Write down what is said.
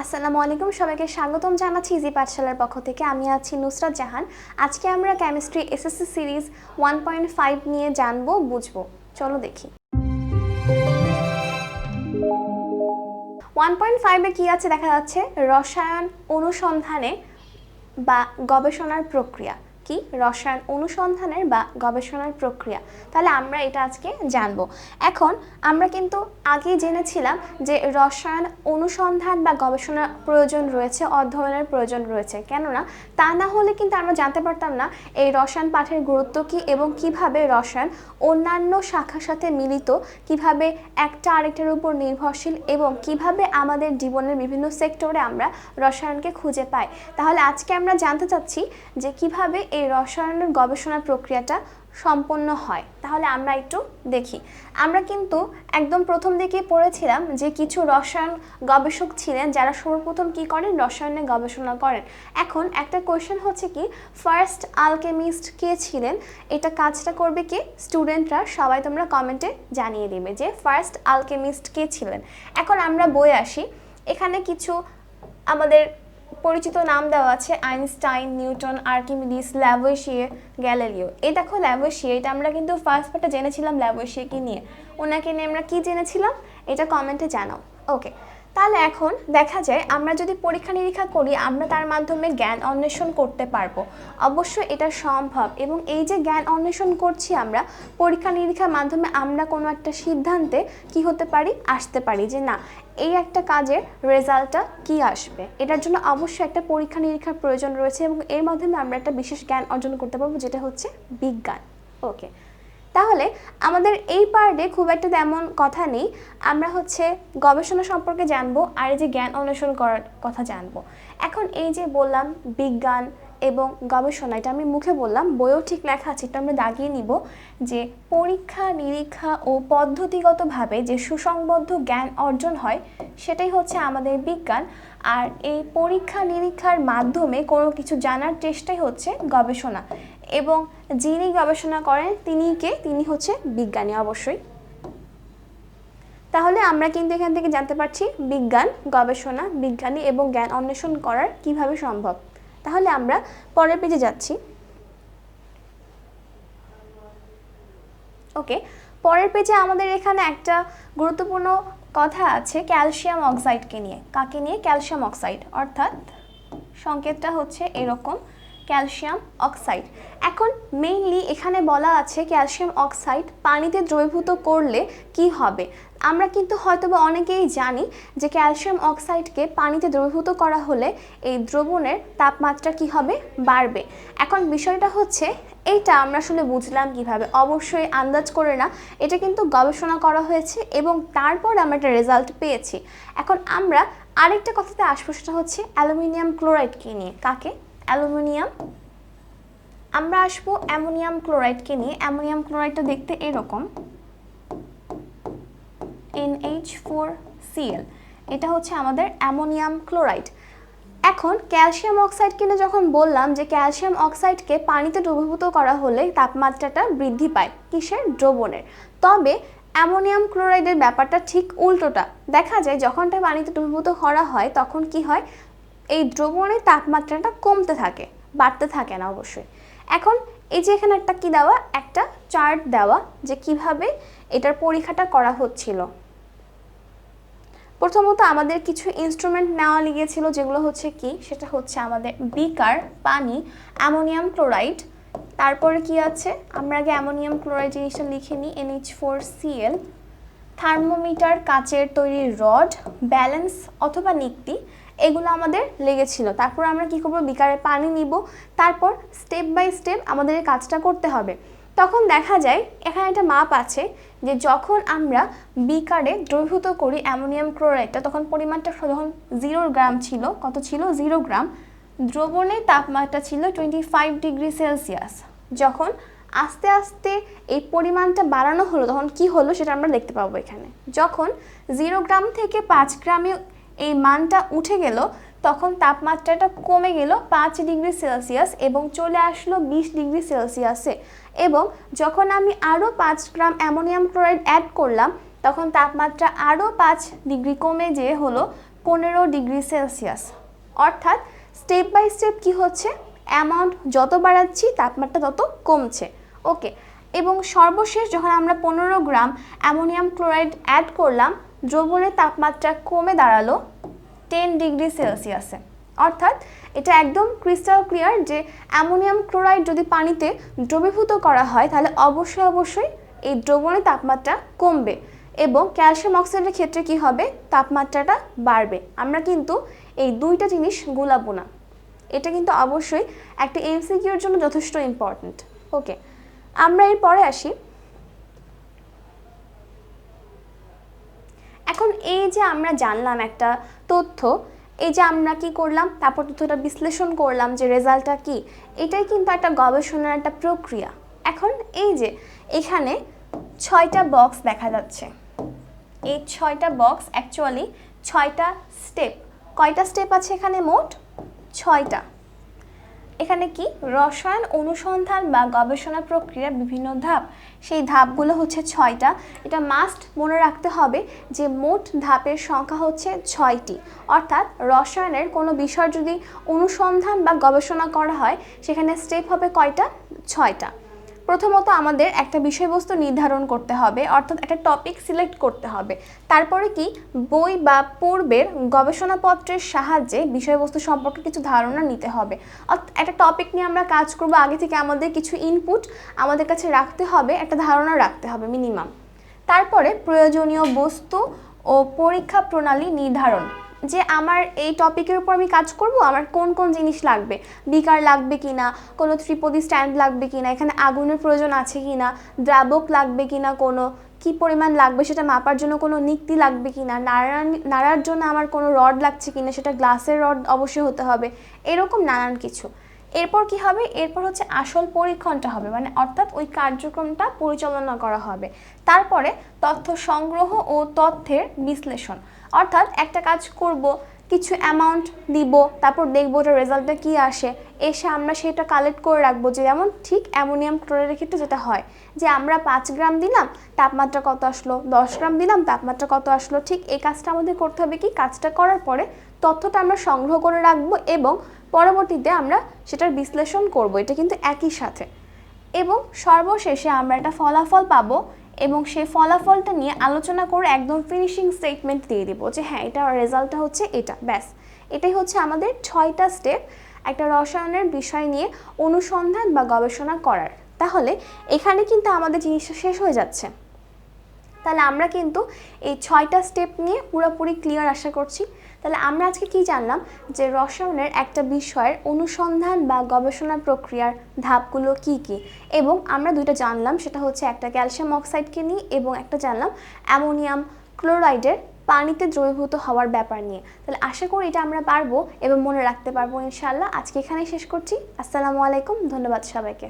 আসসালামু আলাইকুম, সবাইকে স্বাগতম জানাচ্ছি ইজি পাঠশালার পক্ষ থেকে। আমি আছি নুসরাত জাহান। আজকে আমরা কেমিস্ট্রি এসএসসি সিরিজ 1.5 নিয়ে জানবো, বুঝবো। চলো দেখি 1.5-এ কি আছে দেখা যাচ্ছে, রসায়ন অনুসন্ধানে বা গবেষণার প্রক্রিয়া। কি? রসায়ন অনুসন্ধানের বা গবেষণার প্রক্রিয়া। তাহলে আমরা এটা আজকে জানবো। এখন আমরা কিন্তু আগেই জেনেছিলাম যে রসায়ন অনুসন্ধান বা গবেষণার প্রয়োজন রয়েছে, অধ্যয়নের প্রয়োজন রয়েছে। কেননা তা না হলে কিন্তু আমরা জানতে পারতাম না এই রসায়ন পাঠের গুরুত্ব কী এবং কিভাবে রসায়ন অন্যান্য শাখার সাথে মিলিত, কিভাবে একটা আরেকটার উপর নির্ভরশীল এবং কিভাবে আমাদের জীবনের বিভিন্ন সেক্টরে আমরা রসায়নকে খুঁজে পাই। তাহলে আজকে আমরা জানতে চাচ্ছি যে কিভাবে এই রসায়নের গবেষণা প্রক্রিয়াটা সম্পন্ন হয়। তাহলে আমরা একটু দেখি। আমরা কিন্তু একদম প্রথম দিকে পড়েছিলাম যে কিছু রসায়ন গবেষক ছিলেন যারা সর্বপ্রথম কি করেন, রসায়নে গবেষণা করেন। এখন একটা কোয়েশ্চেন হচ্ছে কি, ফার্স্ট আলকেমিস্ট কে ছিলেন? এটা কাজটা করবে কি স্টুডেন্টরা, সবাই তোমরা কমেন্টে জানিয়ে দিবে যে ফার্স্ট আলকেমিস্ট কে ছিলেন। এখন আমরা বই আসি, এখানে কিছু আমাদের পরিচিত নাম দেওয়া আছে, আইনস্টাইন, নিউটন, আর্কিমিডিস, ল্যাভোইশিয়ে, গ্যালিলিও। এই দেখো ল্যাভোইশিয়ে, এটা আমরা কিন্তু ফার্স্ট পার্টে জেনেছিলাম ল্যাভোইশিয়েকে নিয়ে। ওনাকে নিয়ে আমরা কি জেনেছিলাম এটা কমেন্টে জানাও। ওকে, তাহলে এখন দেখা যায় আমরা যদি পরীক্ষা নিরীক্ষা করি আমরা তার মাধ্যমে জ্ঞান অন্বেষণ করতে পারবো। অবশ্যই এটা সম্ভব, এবং এই যে জ্ঞান অন্বেষণ করছি আমরা পরীক্ষা নিরীক্ষার মাধ্যমে, আমরা কোনো একটা সিদ্ধান্তে কি হতে পারি, আসতে পারি যে না এই একটা কাজের রেজাল্টটা কি আসবে। এটার জন্য অবশ্যই একটা পরীক্ষা নিরীক্ষার প্রয়োজন রয়েছে এবং এর মাধ্যমে আমরা একটা বিশেষ জ্ঞান অর্জন করতে পারবো, যেটা হচ্ছে বিজ্ঞান। ওকে, তাহলে আমাদের এই পার্টে খুব একটা তেমন কথা নেই। আমরা হচ্ছে গবেষণা সম্পর্কে জানবো আর এই যে জ্ঞান অন্বেষণ করার কথা জানবো। এখন এই যে বললাম বিজ্ঞান এবং গবেষণা, এটা আমি মুখে বললাম, বইও ঠিক লেখা আছে, এটা আমরা দাগিয়ে নিব যে পরীক্ষা নিরীক্ষা ও পদ্ধতিগতভাবে যে সুসংবদ্ধ জ্ঞান অর্জন হয় সেটাই হচ্ছে আমাদের বিজ্ঞান। আর এই পরীক্ষা নিরীক্ষার মাধ্যমে কোনো কিছু জানার চেষ্টাই হচ্ছে গবেষণা, এবং যিনি গবেষণা করেন তিনি হচ্ছে বিজ্ঞানী অবশ্যই। তাহলে আমরা কিন্তু এখান থেকে জানতে পারছি বিজ্ঞান, গবেষণা, বিজ্ঞানী এবং জ্ঞান অন্বেষণ করার কিভাবে সম্ভব। তাহলে আমরা পরের পেজে যাচ্ছি। ওকে, পরের পেজে আমাদের এখানে একটা গুরুত্বপূর্ণ কথা আছে ক্যালসিয়াম অক্সাইডকে নিয়ে। কাকে নিয়ে? ক্যালসিয়াম অক্সাইড, অর্থাৎ সংকেতটা হচ্ছে এরকম, ক্যালসিয়াম অক্সাইড। এখন মেইনলি এখানে বলা আছে ক্যালসিয়াম অক্সাইড পানিতে দ্রবীভূত করলে কি হবে। আমরা কিন্তু হয়তোবা অনেকেই জানি যে ক্যালসিয়াম অক্সাইডকে পানিতে দ্রবীভূত করা হলে এই দ্রবণের তাপমাত্রা কি হবে, বাড়বে। এখন বিষয়টা হচ্ছে এইটা আমরা আসলে বুঝলাম কিভাবে, অবশ্যই আন্দাজ করে না, এটা কিন্তু গবেষণা করা হয়েছে এবং তারপর আমরা একটা রেজাল্ট পেয়েছি। এখন আমরা আরেকটা কথাতে আসবো, সেটা হচ্ছে অ্যালুমিনিয়াম ক্লোরাইডকে নিয়ে। কাকে? অ্যালুমিনিয়াম। আমরা আসবো অ্যামোনিয়াম ক্লোরাইডকে নিয়ে। অ্যামোনিয়াম ক্লোরাইডটা দেখতে এরকম, NH4Cl, এটা হচ্ছে আমাদের অ্যামোনিয়াম ক্লোরাইড। এখন ক্যালসিয়াম অক্সাইডকে নিয়ে যখন বললাম যে ক্যালসিয়াম অক্সাইডকে পানিতে দ্রবীভূত করা হলে তাপমাত্রাটা বৃদ্ধি পায়, কিসের? দ্রবণের। তবে অ্যামোনিয়াম ক্লোরাইডের ব্যাপারটা ঠিক উল্টোটা। দেখা যায় যখনটা পানিতে দ্রবীভূত করা হয় তখন কি হয়, এই দ্রবণের তাপমাত্রাটা কমতে থাকে, বাড়তে থাকে না অবশ্যই। এখন এই যে এখানে একটা কি দেওয়া, একটা চার্ট দেওয়া যে কিভাবে এটার পরীক্ষাটা করা হচ্ছিল। প্রথমত আমাদের কিছু ইনস্ট্রুমেন্ট নেওয়া লেগেছিল, যেগুলো হচ্ছে কি, সেটা হচ্ছে আমাদের বিকার, পানি, অ্যামোনিয়াম ক্লোরাইড, তারপরে কি আছে, আমরা আগে অ্যামোনিয়াম ক্লোরাইড জিনিসটা লিখে নিই, NH4Cl, থার্মোমিটার, কাচের তৈরি রড, ব্যালেন্স অথবা নিকটি, এগুলো আমাদের লেগেছিল। তারপর আমরা কি করব, বিকারে পানি নিব, তারপর স্টেপ বাই স্টেপ আমাদের এই কাজটা করতে হবে। তখন দেখা যায় এখানে একটা মাপ আছে যে যখন আমরা বিকারে দ্রবীভূত করি অ্যামোনিয়াম ক্লোরাইডটা, তখন পরিমাণটা যখন 0 গ্রাম ছিল, কত ছিল, 0 গ্রাম, দ্রবণের তাপমাত্রা ছিল 25 ডিগ্রি সেলসিয়াস। যখন আস্তে আস্তে এই পরিমাণটা বাড়ানো হলো তখন কি হলো সেটা আমরা দেখতে পাবো এখানে। যখন 0 গ্রাম থেকে 5 গ্রামে এই মানটা উঠে গেল তখন তাপমাত্রাটা কমে গেল 5 ডিগ্রি সেলসিয়াস এবং চলে আসলো 20 ডিগ্রি সেলসিয়াসে। এবং যখন আমি আরও 5 গ্রাম অ্যামোনিয়াম ক্লোরাইড অ্যাড করলাম তখন তাপমাত্রা আরও 5 ডিগ্রি কমে যেয়ে হলো 15 ডিগ্রি সেলসিয়াস। অর্থাৎ স্টেপ বাই স্টেপ কি হচ্ছে, অ্যামাউন্ট যত বাড়াচ্ছি তাপমাত্রা তত কমছে। ওকে, এবং সর্বশেষ যখন আমরা 15 গ্রাম অ্যামোনিয়াম ক্লোরাইড অ্যাড করলাম, দ্রবণের তাপমাত্রা কমে দাঁড়ালো 10 ডিগ্রি সেলসিয়াসে। অর্থাৎ এটা একদম ক্রিস্টাল ক্লিয়ার যে অ্যামোনিয়াম ক্লোরাইড যদি পানিতে দ্রবীভূত করা হয় তাহলে অবশ্যই এই দ্রবণের তাপমাত্রা কমবে, এবং ক্যালসিয়াম অক্সাইডের ক্ষেত্রে কি হবে, তাপমাত্রাটা বাড়বে। আমরা কিন্তু এই দুইটা জিনিস গুলাবো না, এটা কিন্তু অবশ্যই একটা এমসিকিউর জন্য যথেষ্ট ইম্পর্ট্যান্ট। ওকে, আমরা এর পরে আসি। এখন এই যে আমরা জানলাম একটা তথ্য, এই যে আমরা কি করলাম, তারপর তথ্যটা বিশ্লেষণ করলাম যে রেজাল্টটা কি, এটাই কিন্তু একটা গবেষণার একটা প্রক্রিয়া। এখন এই যে এখানে 6টা বক্স দেখা যাচ্ছে, এই 6টা বক্স অ্যাকচুয়ালি 6টা স্টেপ। কয়টা স্টেপ আছে এখানে মোট? 6টা। এখানে কি রসায়ন অনুসন্ধান বা গবেষণা প্রক্রিয়ার বিভিন্ন ধাপ, সেই ধাপগুলো হচ্ছে 6টা। এটা মাস্ট মনে রাখতে হবে যে মোট ধাপের সংখ্যা হচ্ছে 6টি। অর্থাৎ রসায়নের কোনো বিষয় যদি অনুসন্ধান বা গবেষণা করা হয় সেখানে স্টেপ হবে কয়টা? 6টা। প্রথমত আমাদের একটা বিষয়বস্তু নির্ধারণ করতে হবে, অর্থাৎ একটা টপিক সিলেক্ট করতে হবে। তারপরে কি বই বা পূর্বের গবেষণাপত্রের সাহায্যে বিষয়বস্তু সম্পর্কে কিছু ধারণা নিতে হবে। অর্থাৎ একটা টপিক নিয়ে আমরা কাজ করব, আগে থেকে আমাদের কিছু ইনপুট আমাদের কাছে রাখতে হবে, একটা ধারণা রাখতে হবে মিনিমাম। তারপরে প্রয়োজনীয় বস্তু ও পরীক্ষা প্রণালী নির্ধারণ, যে আমার এই টপিকের উপর আমি কাজ করব, আমার কোন কোন জিনিস লাগবে, বিকার লাগবে কিনা, কোনো ত্রিপদী স্ট্যান্ড লাগবে কিনা, এখানে আগুনের প্রয়োজন আছে কিনা, দ্রাবক লাগবে কিনা, কোনো কি পরিমাণ লাগবে সেটা মাপার জন্য কোনো নিক্তি লাগবে কিনা, নাড়ার জন্য আমার কোনো রড লাগছে কিনা, সেটা গ্লাসের রড অবশ্যই হতে হবে, এরকম নানান কিছু। এরপর কি হবে, এরপর হচ্ছে আসল পরীক্ষণটা হবে, মানে অর্থাৎ ওই কার্যক্রমটা পরিচালনা করা হবে। তারপরে তথ্য সংগ্রহ ও তথ্যের বিশ্লেষণ, অর্থাৎ একটা কাজ করব, কিছু অ্যামাউন্ট দিব, তারপর দেখবো ওটার রেজাল্টটা কী আসে, এসে আমরা সেটা কালেক্ট করে রাখবো। যে যেমন ঠিক অ্যামোনিয়াম ক্লোরাইডের ক্ষেত্রে যেটা হয় যে আমরা 5 গ্রাম দিলাম, তাপমাত্রা কত আসলো, 10 গ্রাম দিলাম, তাপমাত্রা কত আসলো, ঠিক এই কাজটা আমাদের করতে হবে। কি কাজটা করার পরে তথ্যটা আমরা সংগ্রহ করে রাখবো এবং পরবর্তীতে আমরা সেটার বিশ্লেষণ করব, এটা কিন্তু একই সাথে। এবং সর্বশেষে আমরা একটা ফলাফল পাবো এবং সেই ফলাফলটা নিয়ে আলোচনা করে একদম ফিনিশিং স্টেটমেন্ট দিয়ে দিব যে হ্যাঁ এটা রেজাল্টটা হচ্ছে এটা, ব্যাস। এটাই হচ্ছে আমাদের 6টা স্টেপ একটা রসায়নের বিষয় নিয়ে অনুসন্ধান বা গবেষণা করার। তাহলে এখানে কিন্তু আমাদের জিনিসটা শেষ হয়ে যাচ্ছে। তাহলে আমরা কিন্তু এই 6টা স্টেপ নিয়ে পুরোপুরি ক্লিয়ার আশা করছি। তাহলে আমরা আজকে কি জানলাম যে রসায়নের একটা বিষয়ের অনুসন্ধান বা গবেষণা প্রক্রিয়ার ধাপগুলো কি কি, এবং আমরা দুইটা জানলাম, সেটা হচ্ছে একটা ক্যালসিয়াম অক্সাইডকে নিয়ে এবং একটা জানলাম অ্যামোনিয়াম ক্লোরাইডের পানিতে দ্রবীভূত হওয়ার ব্যাপার নিয়ে। তাহলে আশা করি এটা আমরা পারবো এবং মনে রাখতে পারবো ইনশাআল্লাহ। আজকে এখানেই শেষ করছি। আসসালামু আলাইকুম, ধন্যবাদ সবাইকে।